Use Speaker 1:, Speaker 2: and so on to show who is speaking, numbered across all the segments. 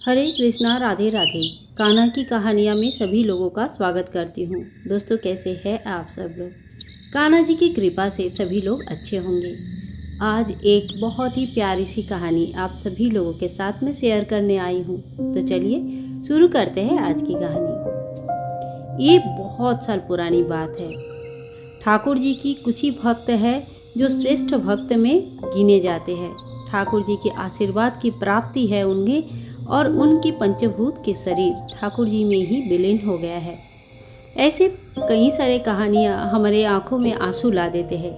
Speaker 1: हरे कृष्णा राधे राधे। कान्हा की कहानियाँ में सभी लोगों का स्वागत करती हूँ। दोस्तों, कैसे हैं आप सब लोग? कान्हा जी की कृपा से सभी लोग अच्छे होंगे। आज एक बहुत ही प्यारी सी कहानी आप सभी लोगों के साथ में शेयर करने आई हूँ। तो चलिए शुरू करते हैं आज की कहानी। ये बहुत साल पुरानी बात है। ठाकुर जी की कुछ ही भक्त है जो श्रेष्ठ भक्त में गिने जाते हैं। ठाकुर जी के आशीर्वाद की प्राप्ति है उन्हें और उनकी पंचभूत के शरीर ठाकुर जी में ही विलीन हो गया है। ऐसे कई सारे कहानियाँ हमारे आंखों में आंसू ला देते हैं।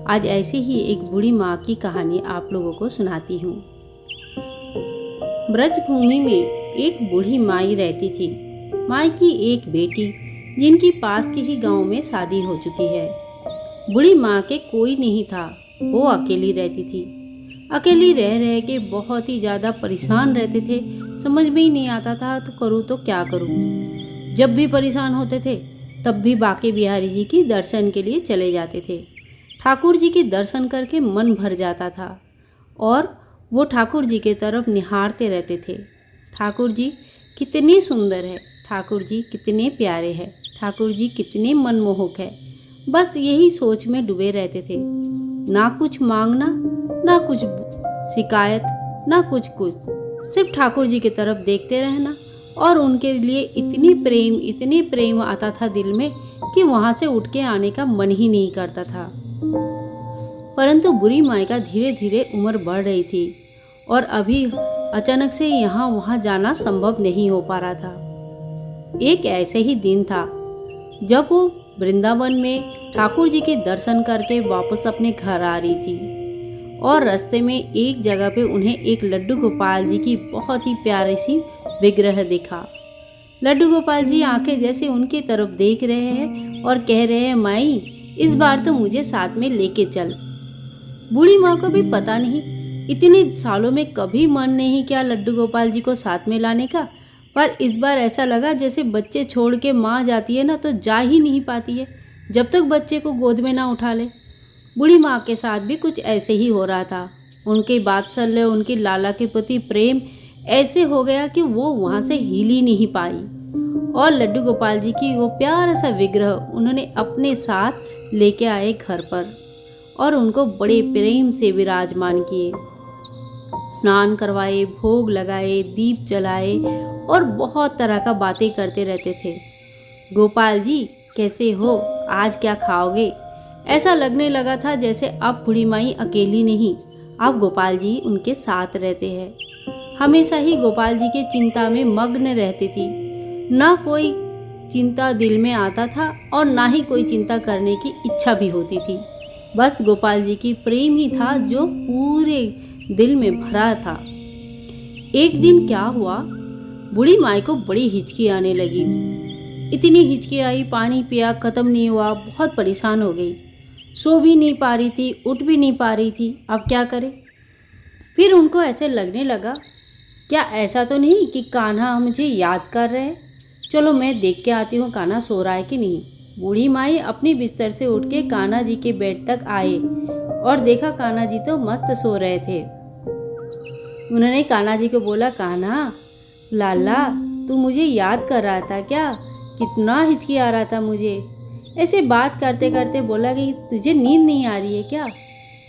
Speaker 1: आज ऐसे ही एक बूढ़ी माँ की कहानी आप लोगों को सुनाती हूँ। ब्रजभूमि में एक बूढ़ी माई रहती थी। माई की एक बेटी जिनकी पास के ही गांव में शादी हो चुकी है। बूढ़ी माँ के कोई नहीं था, वो अकेली रहती थी। अकेली रह रह के बहुत ही ज़्यादा परेशान रहते थे। समझ में ही नहीं आता था तो करूँ तो क्या करूँ। जब भी परेशान होते थे तब भी बांके बिहारी जी की दर्शन के लिए चले जाते थे। ठाकुर जी के दर्शन करके मन भर जाता था और वो ठाकुर जी के तरफ निहारते रहते थे। ठाकुर जी कितने सुंदर है, ठाकुर जी कितने प्यारे हैं, ठाकुर जी कितने मनमोहक है। बस यही सोच में डूबे रहते थे। ना कुछ मांगना, ना कुछ शिकायत, ना कुछ सिर्फ ठाकुर जी की तरफ देखते रहना। और उनके लिए इतने प्रेम आता था दिल में कि वहाँ से उठ के आने का मन ही नहीं करता था। परंतु बुरी माई का धीरे धीरे उम्र बढ़ रही थी और अभी अचानक से यहाँ वहाँ जाना संभव नहीं हो पा रहा था। एक ऐसे ही दिन था जब वो वृंदावन में ठाकुर जी के दर्शन करके वापस अपने घर आ रही थी और रास्ते में एक जगह पे उन्हें एक लड्डू गोपाल जी की बहुत ही प्यारी सी विग्रह दिखा। लड्डू गोपाल जी आंखें जैसे उनकी तरफ देख रहे हैं और कह रहे हैं, माई इस बार तो मुझे साथ में लेके चल। बूढ़ी माँ को भी पता नहीं, इतने सालों में कभी मन नहीं किया लड्डू गोपाल जी को साथ में लाने का, पर इस बार ऐसा लगा जैसे बच्चे छोड़ के माँ जाती है ना तो जा ही नहीं पाती है जब तक बच्चे को गोद में ना उठा ले। बूढ़ी माँ के साथ भी कुछ ऐसे ही हो रहा था। उनके वात्सल्य, उनकी लाला के प्रति प्रेम ऐसे हो गया कि वो वहाँ से हिल ही नहीं पाई। और लड्डू गोपाल जी की वो प्यारा सा विग्रह उन्होंने अपने साथ लेके आए घर पर और उनको बड़े प्रेम से विराजमान किए। स्नान करवाए, भोग लगाए, दीप जलाए और बहुत तरह का बातें करते रहते थे। गोपाल जी कैसे हो, आज क्या खाओगे? ऐसा लगने लगा था जैसे अब बूढ़ी माई अकेली नहीं, अब गोपाल जी उनके साथ रहते हैं। हमेशा ही गोपाल जी के चिंता में मग्न रहती थी। ना कोई चिंता दिल में आता था और ना ही कोई चिंता करने की इच्छा भी होती थी। बस गोपाल जी की प्रेम ही था जो पूरे दिल में भरा था। एक दिन क्या हुआ, बूढ़ी माई को बड़ी हिचकी आने लगी। इतनी हिचकी आई, पानी पिया खत्म नहीं हुआ, बहुत परेशान हो गई। सो भी नहीं पा रही थी, उठ भी नहीं पा रही थी, अब क्या करे। फिर उनको ऐसे लगने लगा, क्या ऐसा तो नहीं कि कान्हा मुझे याद कर रहे हैं? चलो मैं देख के आती हूँ कान्हा सो रहा है कि नहीं। बूढ़ी माई अपने बिस्तर से उठ के कान्हा जी के बेड तक आए और देखा कान्हा जी तो मस्त सो रहे थे। उन्होंने कान्हा जी को बोला, कान्हा लाला तू मुझे याद कर रहा था क्या? कितना हिचकी आ रहा था मुझे। ऐसे बात करते करते बोला कि तुझे नींद नहीं आ रही है क्या?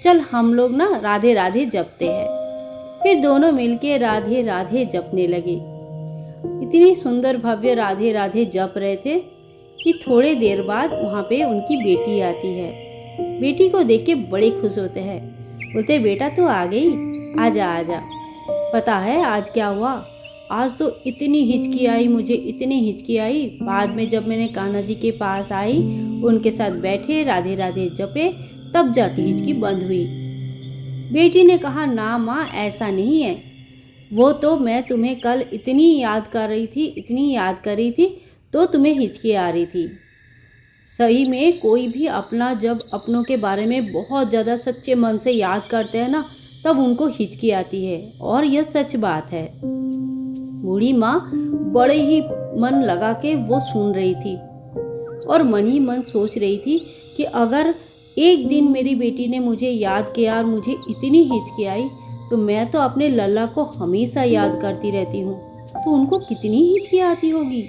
Speaker 1: चल हम लोग ना राधे राधे जपते हैं। फिर दोनों मिलके राधे राधे जपने लगे। इतनी सुंदर भव्य राधे राधे जप रहे थे कि थोड़े देर बाद वहाँ पे उनकी बेटी आती है। बेटी को देख के बड़े खुश होते हैं, बोलते बेटा तू आ गई, आजा आजा। पता है आज क्या हुआ? आज तो इतनी हिचकी आई मुझे, इतनी हिचकी आई। बाद में जब मैंने कान्हा जी के पास आई, उनके साथ बैठे राधे राधे जपे, तब जाके हिचकी बंद हुई। बेटी ने कहा, ना माँ ऐसा नहीं है, वो तो मैं तुम्हें कल इतनी याद कर रही थी, इतनी याद कर रही थी तो तुम्हें हिचकी आ रही थी। सही में कोई भी अपना जब अपनों के बारे में बहुत ज़्यादा सच्चे मन से याद करते हैं ना, तब उनको हिचकी आती है और यह सच बात है। बूढ़ी माँ बड़े ही मन लगा के वो सुन रही थी और मन ही मन सोच रही थी कि अगर एक दिन मेरी बेटी ने मुझे याद किया और मुझे इतनी हिचकी आई तो मैं तो अपने लल्ला को हमेशा याद करती रहती हूँ। तो उनको कितनी हिचकी आती होगी।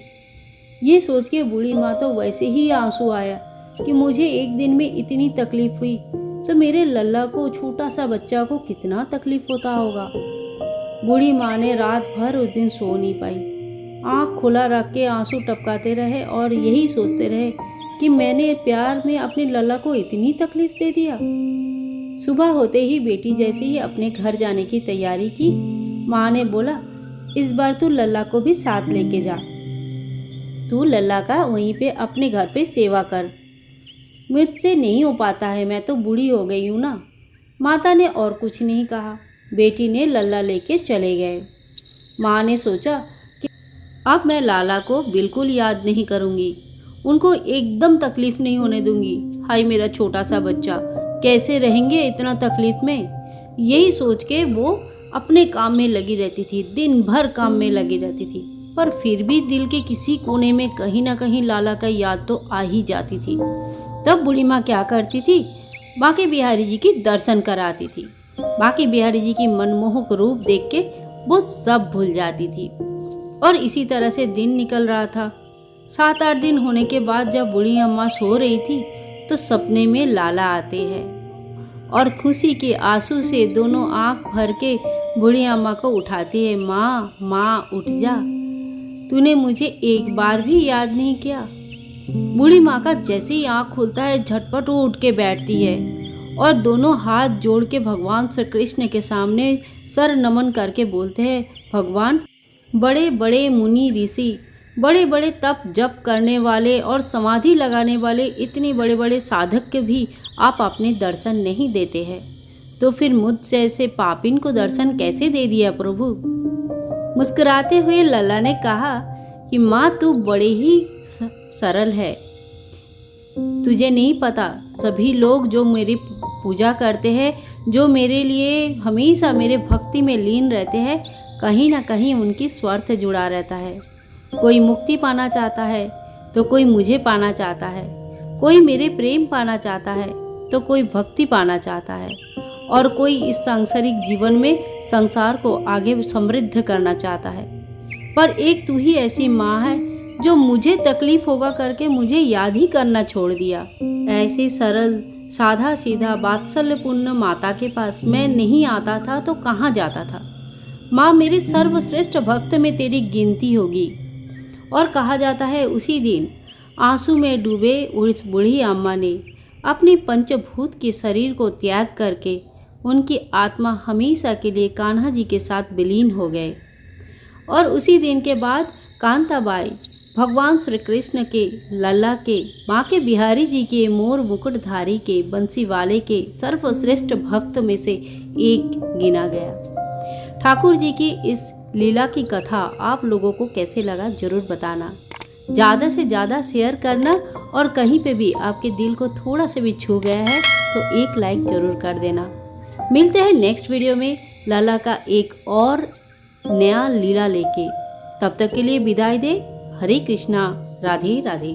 Speaker 1: ये सोच के बूढ़ी माँ तो वैसे ही आंसू आया कि मुझे एक दिन में इतनी तकलीफ हुई तो मेरे लल्ला को, छोटा सा बच्चा को कितना तकलीफ होता होगा। बूढ़ी माँ ने रात भर उस दिन सो नहीं पाई। आँख खुला रख के आंसू टपकाते रहे और यही सोचते रहे कि मैंने प्यार में अपने लल्ला को इतनी तकलीफ दे दिया। सुबह होते ही बेटी जैसे ही अपने घर जाने की तैयारी की, माँ ने बोला, इस बार तू लल्ला को भी साथ लेके जा। तू लल्ला का वहीं पे अपने घर पे सेवा कर। मुझसे नहीं हो पाता है, मैं तो बूढ़ी हो गई हूँ ना। माता ने और कुछ नहीं कहा। बेटी ने लल्ला लेके चले गए। माँ ने सोचा कि अब मैं लाला को बिल्कुल याद नहीं करूँगी, उनको एकदम तकलीफ़ नहीं होने दूंगी। हाय मेरा छोटा सा बच्चा, कैसे रहेंगे इतना तकलीफ़ में। यही सोच के वो अपने काम में लगी रहती थी, दिन भर काम में लगी रहती थी। पर फिर भी दिल के किसी कोने में कहीं ना कहीं लाला का याद तो आ ही जाती थी। तब बूढ़ी माँ क्या करती थी, बांके बिहारी जी की दर्शन कराती थी। बांके बिहारी जी की मनमोहक रूप देख के वो सब भूल जाती थी। और इसी तरह से दिन निकल रहा था। 7-8 दिन होने के बाद जब बूढ़ी अम्मा सो रही थी तो सपने में लाला आते हैं और खुशी के आंसू से दोनों आंख भर के बूढ़ी अम्मा को उठाती है। माँ, माँ उठ जा, तूने मुझे एक बार भी याद नहीं किया। बूढ़ी माँ का जैसे ही आँख खुलता है झटपट वो उठ के बैठती है और दोनों हाथ जोड़ के भगवान श्री कृष्ण के सामने सर नमन करके बोलते हैं, भगवान, बड़े बड़े मुनि ऋषि, बड़े बड़े तप जप करने वाले और समाधि लगाने वाले इतने बड़े बड़े साधक के भी आप अपने दर्शन नहीं देते हैं, तो फिर मुझ जैसे पापिन को दर्शन कैसे दे दिया प्रभु। मुस्कुराते हुए लल्ला ने कहा कि माँ तू बड़े ही सरल है, तुझे नहीं पता सभी लोग जो मेरी पूजा करते हैं, जो मेरे लिए हमेशा मेरे भक्ति में लीन रहते हैं, कहीं ना कहीं उनकी स्वार्थ जुड़ा रहता है। कोई मुक्ति पाना चाहता है तो कोई मुझे पाना चाहता है, कोई मेरे प्रेम पाना चाहता है तो कोई भक्ति पाना चाहता है, और कोई इस सांसारिक जीवन में संसार को आगे समृद्ध करना चाहता है। पर एक तू ही ऐसी माँ है जो मुझे तकलीफ होगा करके मुझे याद ही करना छोड़ दिया। ऐसे सरल साधा सीधा वात्सल्यपूर्ण माता के पास मैं नहीं आता था तो कहाँ जाता था। माँ, मेरे सर्वश्रेष्ठ भक्त में तेरी गिनती होगी। और कहा जाता है उसी दिन आंसू में डूबे उस बूढ़ी अम्मा ने अपने पंचभूत के शरीर को त्याग करके उनकी आत्मा हमेशा के लिए कान्हा जी के साथ विलीन हो गए। और उसी दिन के बाद कांताबाई भगवान श्री कृष्ण के, लल्ला के, बांके बिहारी जी के, मोर मुकुटधारी के, बंसी वाले के सर्वश्रेष्ठ भक्त में से एक गिना गया। ठाकुर जी की इस लीला की कथा आप लोगों को कैसे लगा जरूर बताना। ज़्यादा से ज़्यादा शेयर करना और कहीं पे भी आपके दिल को थोड़ा से भी छू गया है तो एक लाइक जरूर कर देना। मिलते हैं नेक्स्ट वीडियो में लाला का एक और नया लीला लेके। तब तक के लिए विदाई दे। हरे कृष्णा, राधे राधे।